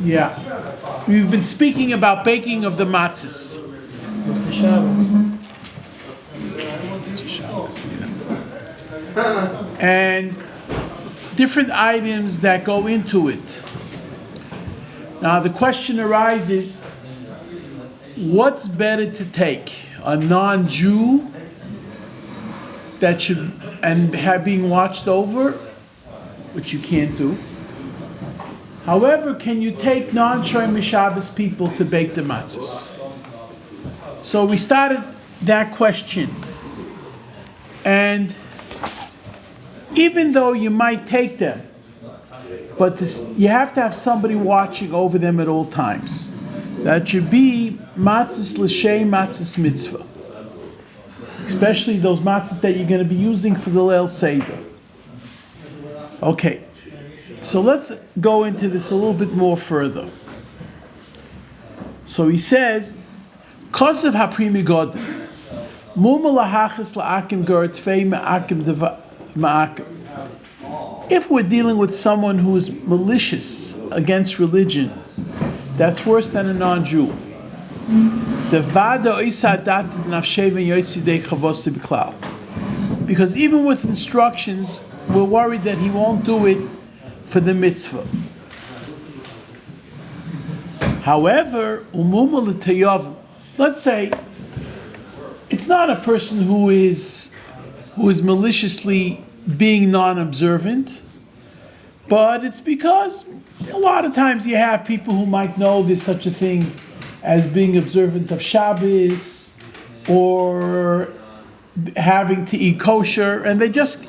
Yeah. We've been speaking about baking of the matzahs. And different items that go into it. Now the question arises, what's better to take? A non-Jew that should and have being watched over, which you can't do. However, can you take non-Shomer Shabbos people to bake the matzahs? So we started that question. And even though you might take them, but you have to have somebody watching over them at all times. That should be matzahs l'shem matzahs mitzvah. Especially those matzahs that you're going to be using for the Leil Seder. Okay. So let's go into this a little bit more further. So he says, Kosev haprimi god, muma lahachas la'akim gertzvei ma'akim ma'akim. If we're dealing with someone who is malicious against religion, that's worse than a non-Jew. Because even with instructions, we're worried that he won't do it for the mitzvah. However, let's say it's not a person who is maliciously being non-observant, but it's because a lot of times you have people who might know there's such a thing as being observant of Shabbos or having to eat kosher, and they just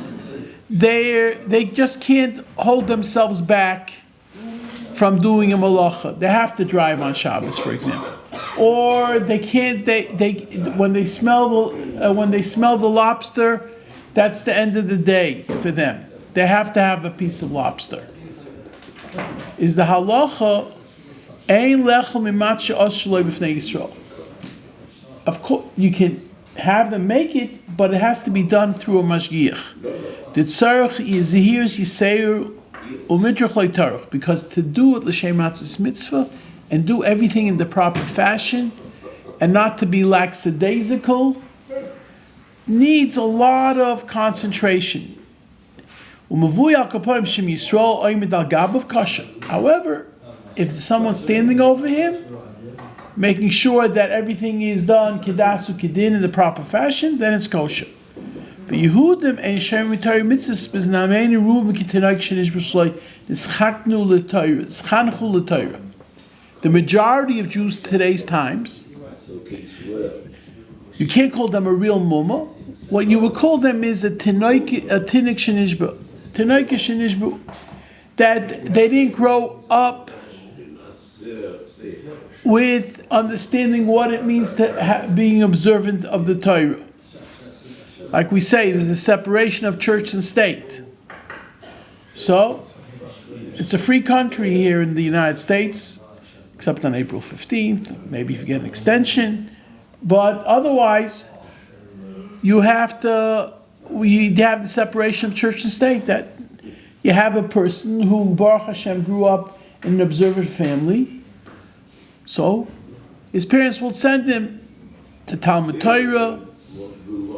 can't hold themselves back from doing a malacha. They have to drive on Shabbos, for example, or they can't. When they smell the lobster, that's the end of the day for them. They have to have a piece of lobster. Is the halacha ein lechem mimatzah oshloi b'fnei Yisrael? Of course, you can have them make it, but it has to be done through a mashgiach. The tzarich yizhirs yiseir umidrach le'tarich, because to do it l'shem matzahs mitzvah and do everything in the proper fashion and not to be lackadaisical needs a lot of concentration. However, if someone's standing over him, making sure that everything is done kedasu kedin in the proper fashion, then it's kosher. The majority of Jews today's times, you can't call them a real mumma. What you would call them is a tinik shenishba. Tinik shenishba, that they didn't grow up with understanding what it means to being observant of the Torah. Like we say, there's a separation of church and state. So, it's a free country here in the United States, except on April 15th, maybe if you get an extension. But otherwise, we have the separation of church and state, that you have a person who, Baruch Hashem, grew up in an observant family. So, his parents will send him to Talmud Torah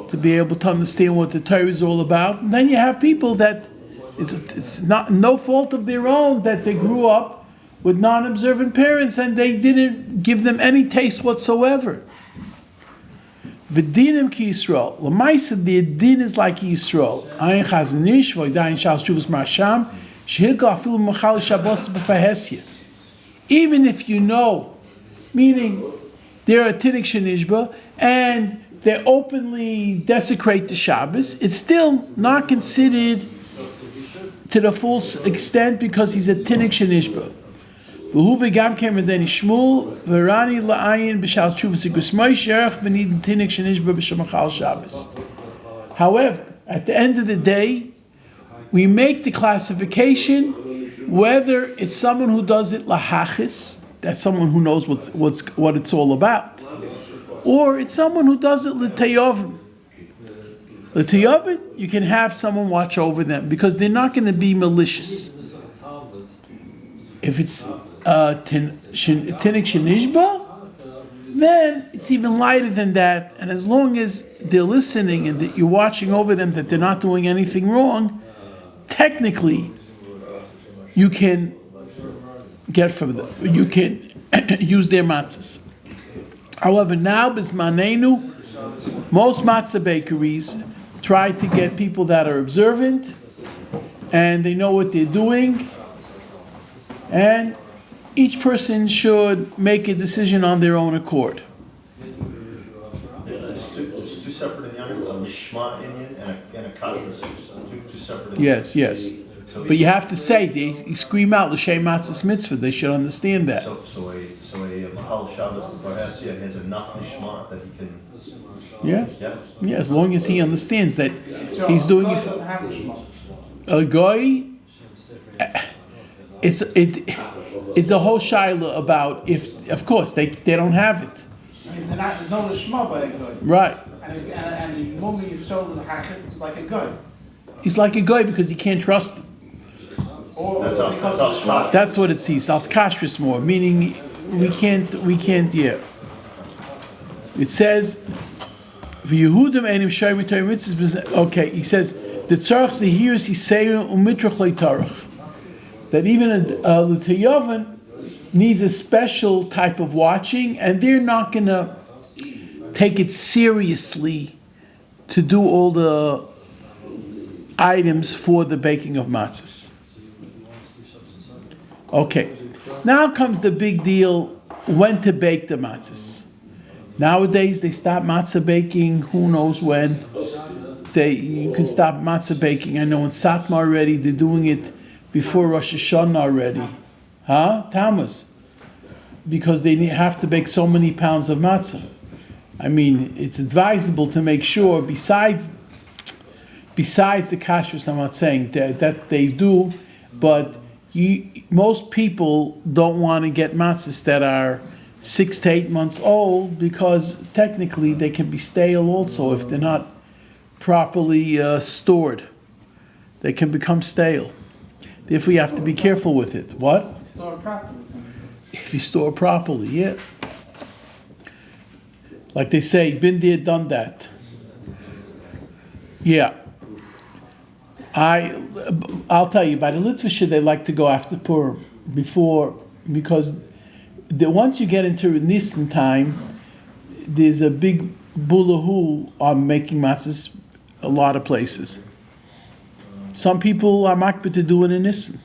to be able to understand what the Torah is all about. And then you have people that it's not no fault of their own that they grew up with non-observant parents and they didn't give them any taste whatsoever. V'dinim ki Yisrael. L'maisa, the din is like Yisrael. Ayin chazanish v'odayin shal shuvas marsham shehilka afilu machal shabbos b'fahesya. Even if you know, meaning they're a tinik shenishba and they openly desecrate the Shabbos, it's still not considered to the full extent because he's a tinik shenishba. V'hu v'gam kem v'deni Shmuel v'rani la'ayin b'shal shuvas igusmoy sherach v'nid tinik shenishba b'shemachal Shabbos. However, at the end of the day, we make the classification whether it's someone who does it lahachis, that's someone who knows what it's all about, or it's someone who does it l'tayovim. L'tayovim, you can have someone watch over them because they're not going to be malicious. If it's tinik shenishba, then it's even lighter than that. And as long as they're listening and that you're watching over them, that they're not doing anything wrong, technically, you can get from them. You can use their matzahs. However, now bismanenu, most matzah bakeries try to get people that are observant and they know what they're doing, and each person should make a decision on their own accord. It's two separate inyanim, a lishma inyan and a kashrus. Two separate inyanim. Yes. But you have to say, you scream out l'shem matzahs mitzvah. They should understand that. So a mahal Shabbos has enough lishma that he can. Yeah. As long as he understands that he's doing it. A guy. It's a whole shaila about if, of course, they don't have it. There's no lishma by a guy. Right. And the moment you show the hachanos, it's like a guy. He's like a guy because he can't trust him. That's what it sees. That's kashrus more, meaning we can't. Yeah. It says, "V'Yehudim enim shayim Torah mitzvahs." Okay, he says the tzarich zehirus yiseir umitrach leitarach. That even a l'tayavan needs a special type of watching, and they're not going to take it seriously to do all the items for the baking of matzahs. Okay, now comes the big deal, when to bake the matzahs. Nowadays they stop matzah baking, who knows when. You can stop matzah baking. I know in Satmar already, they're doing it before Rosh Hashanah already. Tammuz. Because they have to bake so many pounds of matzah. I mean, it's advisable to make sure, besides the kashrus, I'm not saying that they do, but most people don't want to get matzahs that are 6 to 8 months old, because technically they can be stale also if they're not properly stored. They can become stale. Therefore, you have to be careful with it. What? Store properly. If you store properly, yeah. Like they say, been there, done that. Yeah. I'll tell you, by the Litvisha, they like to go after Purim because once you get into Nisan time, there's a big bullahu on making matzahs a lot of places. Some people are makbid to do it in Nisan.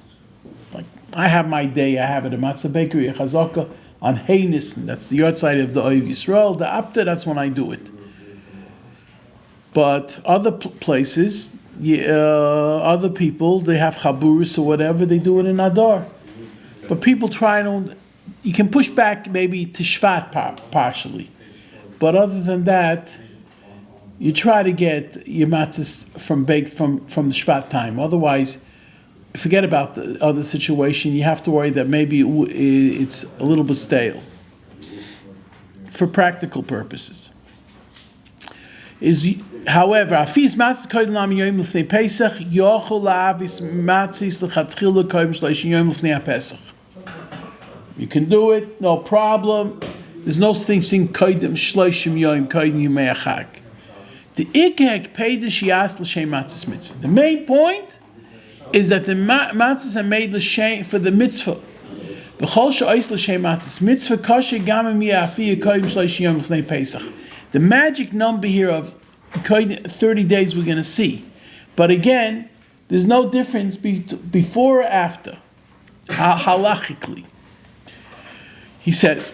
Like, I have my day, I have it at Matzah Bakery, a chazaka, on Hey Nisan. That's the outside of the Oiv Yisrael. The Apta, that's when I do it. But other places, other people, they have chaburus or whatever, they do it in Adar. But people try and, you can push back maybe to Shvat partially. But other than that, you try to get your matzahs baked from the Shvat time. Otherwise, forget about the other situation. You have to worry that maybe it's a little bit stale. For practical purposes. However, afis matzah koydem lam yom lefnei Pesach yochol la'avis matzis lechatchila koydem shloshim yom lefnei Pesach. You can do it, no problem. There's no thing koydem shloshim yom koydem yomei achag. The ikek peidish yas l'shem matzahs mitzvah. The main point is that the matzahs are made l'shem for the mitzvah. B'chol she'ois l'shem matzahs mitzvah kosher gam mi afi koydem shloshim yom lefnei Pesach. The magic number here of 30 days we're going to see. But again, there's no difference before or after, halachically. He says,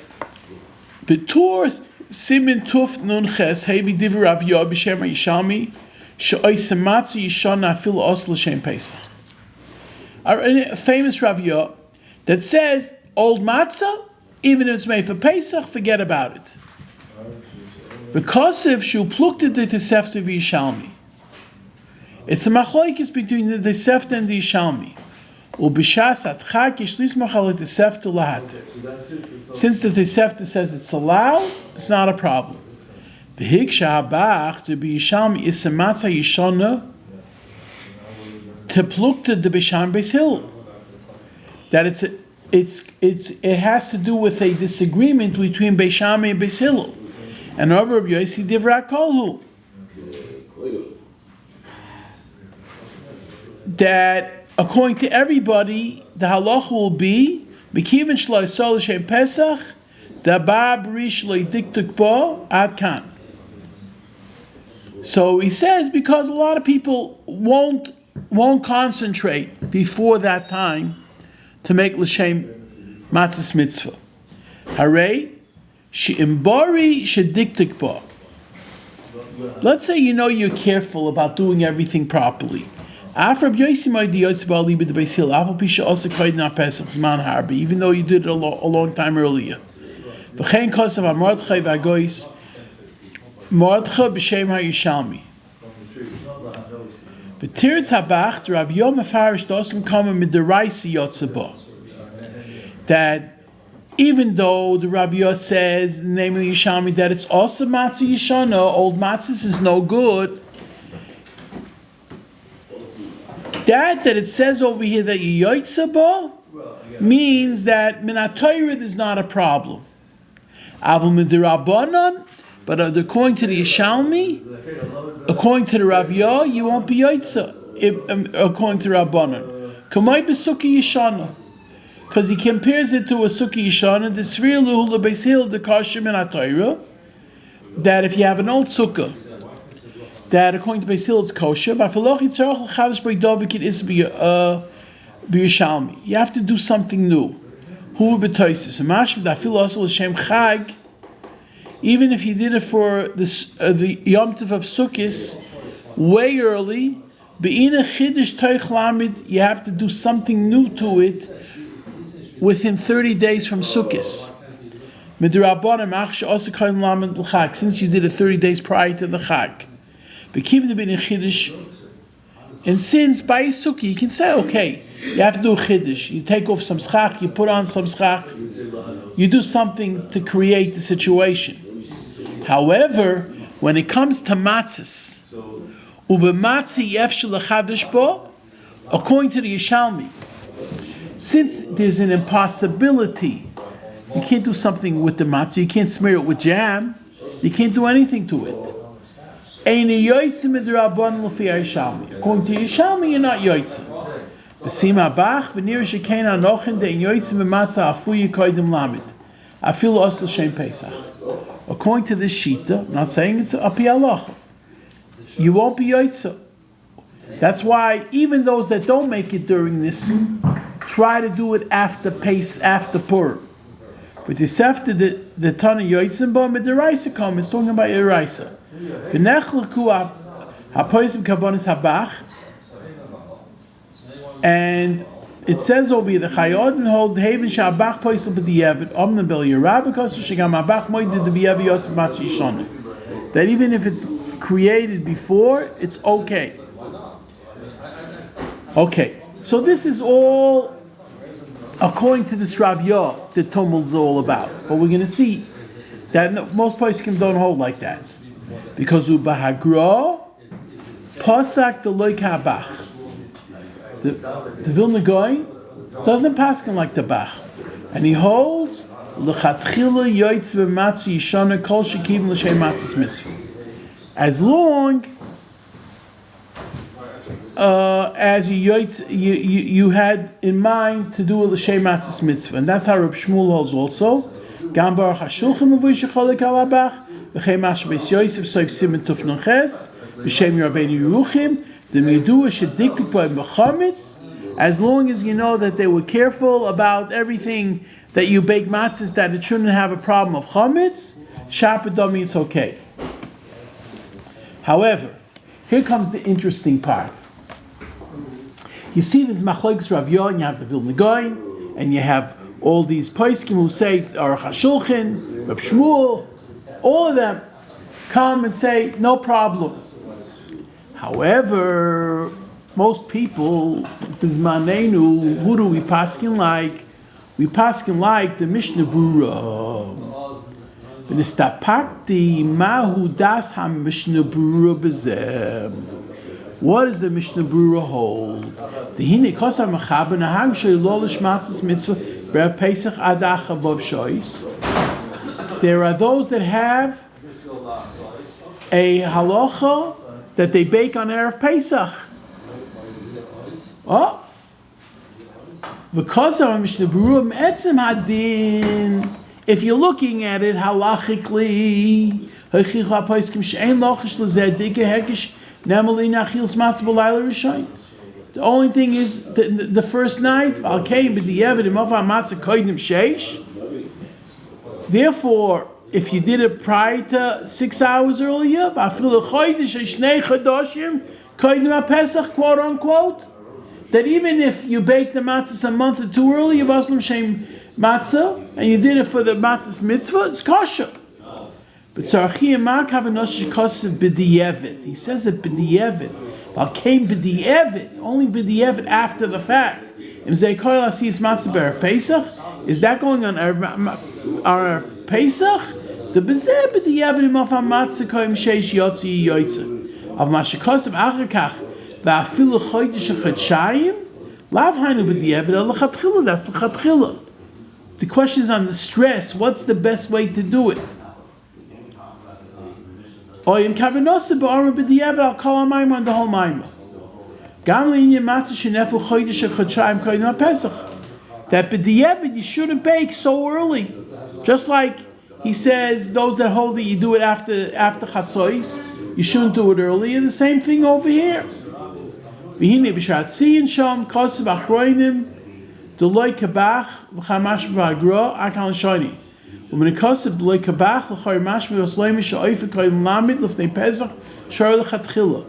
B'tur simin tuf nun ches hevi divrei Rav Yob b'shem Yishalmi she'ois matzah yishana afil os l'shem Pesach. A famous Rav Yob that says, old matzah, even if it's made for Pesach, forget about it. Because if she plucked the Tosefta v'Yishalmi, it's a machlokes between the Tosefta and the Yishalmi. Ubishas atchak yishlis machal Tosefta lahater. Since the Tosefta says it's allowed, it's not a problem. The hiksha habach to be Yishalmi is a matzah yishana to pluck the Bisham Beis Hill. That it has to do with a disagreement between Beis Shammai and Beis Hillel. And Rabbi Yossi Divra Kolhu, that according to everybody, the halacha will be B'kivin shlo yisol l'shem Pesach, dabar b'rish lo yidiktuk bo ad kan. So he says because a lot of people won't concentrate before that time to make l'shem matzahs mitzvah. Hare she'imbari shediktuk bo. Let's say you're careful about doing everything properly. Even though you did it a long time earlier. That even though the Rav Yossi says, namely Yishalmi, that it's also matzah yishana, old matzahs is no good. That it says over here that you yoytza bo means that minatayrid is not a problem. Avul midirabanan, but according to the Yishalmi, according to the Rav Yossi, you won't be yoytza according to Rabbanan. Kamay b'sukkah yishana, because he compares it to a sukkah yishana. The sfir luhu lebeis Hillel the Kosher minatayra, that if you have an old sukkah, that according to Beis Hillel it's kosher. You have to do something new. Even if you did it for the Yom Tov of Sukkot way early, you have to do something new to it within 30 days from Sukkot. Since you did it 30 days prior to the Chag. And since by Sukkah you can say, okay, you have to do a chiddush. You take off some schach, you put on some schach, you do something to create the situation. However, when it comes to matzahs, according to the Yishalmi, since there's an impossibility, you can't do something with the matzah, you can't smear it with jam, you can't do anything to it. According to Yishalmi, you're not yoytze. According to this shita, I'm not saying it's a pi halacha, you won't be yoytze. That's why even those that don't make it during this try to do it after Purim. But this after the Tana yoytzim ba midiraisa come, it's talking about iraisa. And it says over here the Chayodin holds the Haven Shabach Poisel B'Diavad Omna Bel Yerab because Shigam Abach Moed the B'Yav Yotz Matzah Yishana. That even if it's created before, it's okay. Okay, so this is all according to this Rav Yossi that Tumul's all about. But we're going to see that most poskim don't hold like that. Because Ubahagra Pasak the Loik HaBach. The Vilna Goy doesn't paskin like the Bach. And he holds L'chatchila Yoitz V'Matzah Yishana Kol Shekivim L'Shem Matzahs Mitzvah. As long as you had in mind to do a L'Shem Matzahs Mitzvah. And that's how Rav Shmuel holds also. Gam Baruch HaShulchan Mavui Shecholik HaLabach V'chei Masha Beis Yosef Soif Simen Tuf Nunches V'Shem Yerabbeinu Yeruchim the Midua Shediktik by Chametz, as long as you know that they were careful about everything that you bake matzahs, that it shouldn't have a problem of Chametz, Shapadami, it's okay. However, here comes the interesting part. You see this Machlokes Rav Yossi, and you have the Vilna Goy, and you have all these poskim who say Aruch HaShulchan, Rav Shmuel, all of them come and say no problem. However, most people, Bizmanenu, who do we paskin like? We paskin like the Mishnah Brura. V'nistapakti mahu das ha-Mishnah Brura b'zeh. What does the Mishnah Brura hold? The hine kosar mechaber nahag shelo l'shmatzas mitzvah Be'erev Pesach adach above shois. There are those that have a halacha that they bake on Erev Pesach. Oh, because of Mishnah Berurah etzem hadin. If you're looking at it halachically, the only thing is the first night. Therefore, if you did it prior to 6 hours earlier, quote unquote, that even if you baked the matzah a month or two earlier, matzah, and you did it for the matzah's mitzvah, it's kosher. But he says it b'di'evet. Came b'di'evet, only b'di'evet after the fact. Is that going on our Pesach? The b'zeh b'di'evet imaf ha'matzah koim sheish yotzi yoytze. Av mashikosav achakach va'afilu chodesh chadshayim lav hainu b'di'evet el l'chatchila. That's l'chatchila. The question is on the stress. What's the best way to do it? Oyim kavanose ba'arim b'di'evet al kol ha'mayim on the whole mayim. Gam le'inyan matzah shenefu chodesh chadshayim koim ha'pesach. That b'di'evet you shouldn't bake so early. Just like he says, those that hold it, you do it after chatzos. You shouldn't do it earlier. The same thing over here. V'hine b'shat siyin sham kosev achroinim Deloy kabach v'chamash b'agra akal shani. When it comes to deloy kabach l'choy mashmi v'sloimi she'oife koyim lamid l'fnei pesach shor l'chatchila.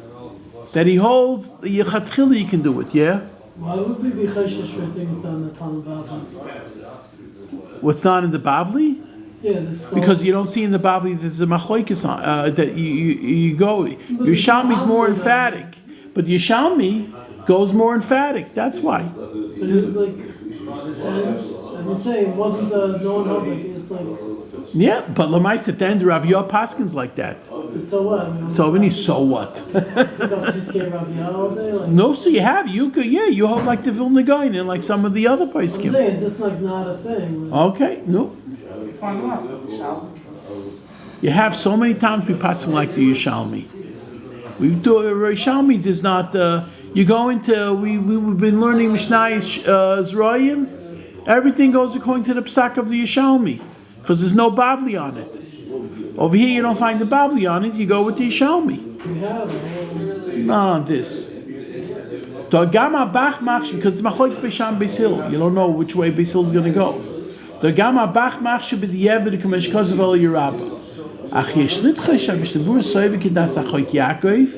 That he holds the chatchila you can do it, yeah? Why would we be chayshish for things on the Talmud Bavli? What's not in the Bavli? Yes, because you don't see in the Bavli there's a machlokes on that you go. Yerushalmi's more emphatic, but Yerushalmi goes more emphatic. That's why. But it's like, I'm saying, wasn't the no one held it's like. Yeah, but Lamais at the end, Rav Yah Paskin's like that. So what? So what? Like, No, so you hold like the Vilna Gaon and like some of the other psakim. I'm saying it's just like not a thing. Okay, no. You have so many times we pass like the Yerushalmi. We do Yerushalmi is not. You go into we've been learning Mishnayos Zroyim. Everything goes according to the psak of the Yerushalmi because there's no Bavli on it. Over here you don't find the Bavli on it. You go with the Yerushalmi. We have No, this. Because the machlokes Beisham Beis Hill. You don't know which way Beis Hill is going to go. The Gama Bach Machshe b'di'evet Kamesh Kosev El Yerabah. Ach yeshlit Chesha Mishnah Berurah Soiv Kedas Achoik Yaakov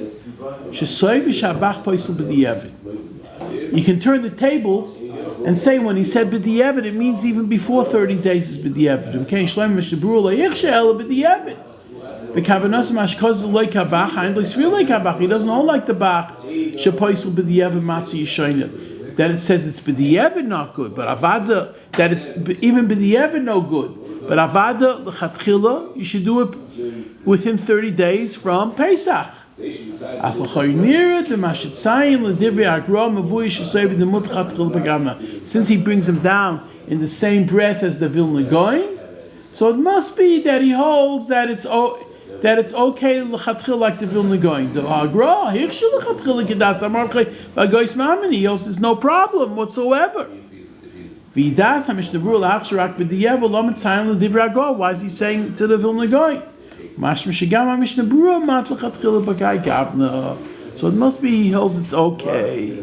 Shesoiv Shabach Poisel b'di'evet. You can turn the tables and say when he said b'di'evet, it means even before 30 days is b'di'evet. M'kein Shlomo Mishnah Berurah Le'ich She'el b'di'evet. V'kavanos Mash Kosev Loy Kabach Ein Lo Yisrael Loy Kabach. He doesn't hold like the Bach Shepoisel b'di'evet Matzah Yishayna. That it says it's b'di'evet not good, but avada that it's even b'di'evet no good. But avada l'chatchila you should do it within 30 days from Pesach. Since he brings him down in the same breath as the Vilna Gaon, so it must be that he holds that it's okay l'chatchil like the Vilna Gaon. The Agra hirshul l'chatchil kedas amarchei v'agois mamini. He holds there's no problem whatsoever. V'das haMishnah Berurah la'achsharak b'di'evet lo mitzayin l'divrei Agra. Why is he saying to the Vilna Gaon? Mashma shegam haMishnah Berurah mat l'chatchil b'gai gavna. So it must be he holds it's okay.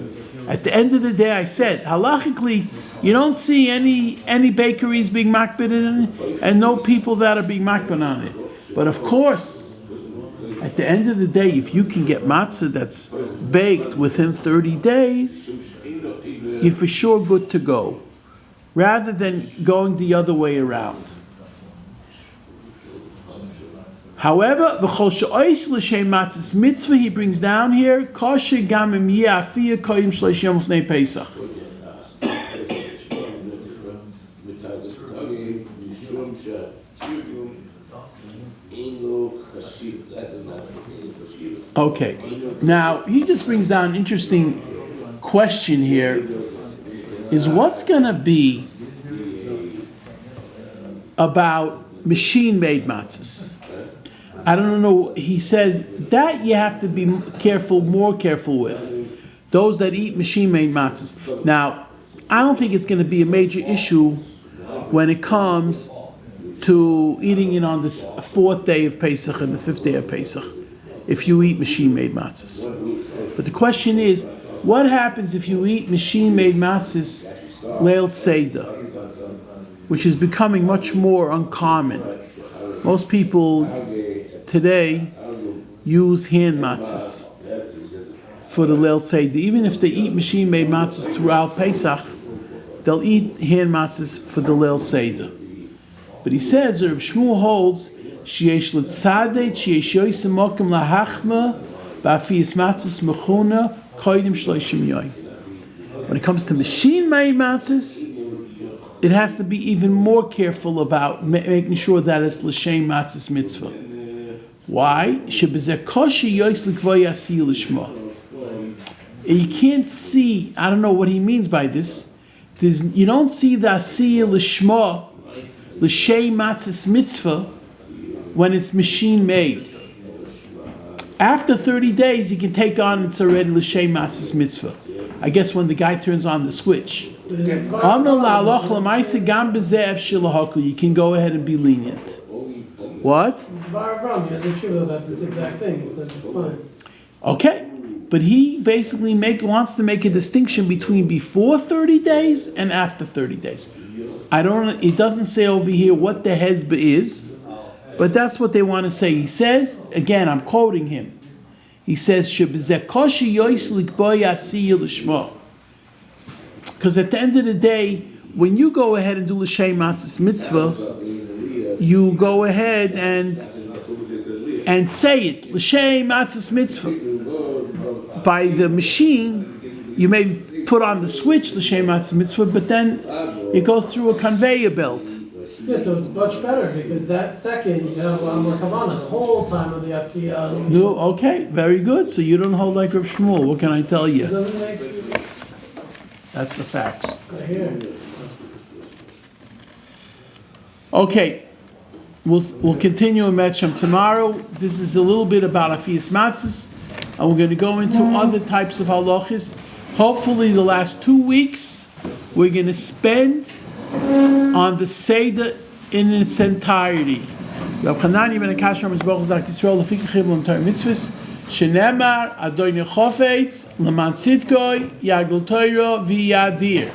At the end of the day, I said halachically you don't see any bakeries being makbid in it, and no people that are being makbid on it. But of course, at the end of the day, if you can get matzah that's baked within 30 days, you're for sure good to go, rather than going the other way around. However, v'chol she'ois l'shem matzahs mitzvah, he brings down here, Kosher gam im yeh afiyah koyim shleish yom l'fnei Pesach. Okay, now he just brings down an interesting question here, is what's going to be about machine-made matzahs. I don't know. He says that you have to be more careful with those that eat machine-made matzahs. Now, I don't think it's going to be a major issue when it comes to eating it on the 4th day of Pesach and the 5th day of Pesach, if you eat machine-made matzahs. But the question is, what happens if you eat machine-made matzahs Leil Seder, which is becoming much more uncommon? Most people today use hand matzahs for the Leil Seder. Even if they eat machine-made matzahs throughout Pesach, they'll eat hand matzahs for the Leil Seder. But he says, Rav Shmuel holds, sheyesh l'tzadeh, sheyesh yoyse mokem lahachma, ba'afiyas matzahs mechuna, koidim shloishim yoyim. When it comes to machine-made matzahs, it has to be even more careful about making sure that it's l'shem matzahs mitzvah. Why? Shebezeh kosher yoyse l'kvoy asi l'shma. And you can't see, I don't know what he means by this, you don't see the asi l'shma, l'shem matzahs mitzvah, when it's machine made. After 30 days, you can take on it's already l'shem matzahs mitzvah. I guess when the guy turns on the switch. You can go ahead and be lenient. What? About this exact thing. He said it's fine. Okay, but he basically wants to make a distinction between before 30 days and after 30 days. It doesn't say over here what the hezbah is, but that's what they want to say. He says, again, I'm quoting him. He says, because at the end of the day, when you go ahead and do l'shem matzahs mitzvah, you go ahead and say it, l'shem matzahs mitzvah. By the machine, you may put on the switch, l'shem matzahs mitzvah, but then it goes through a conveyor belt. Yeah, so it's much better because that second you have a lot more kavanah the whole time of the afiyah. No, okay, very good. So you don't hold like Rav Shmuel. What can I tell you? That's the facts. Okay, we'll continue in Metchem tomorrow. This is a little bit about afiyas matzahs, and we're going to go into other types of halachas. Hopefully, the last 2 weeks we're going to spend on the Seder in its entirety. Rav Chanani ben Akashar Mizbach Zak Yisrael Lefik Chibul L'Torah Mitzvahs Shenemar Adonai Kovetz L'man Tzidkoi Yagul Torah V'Yadir.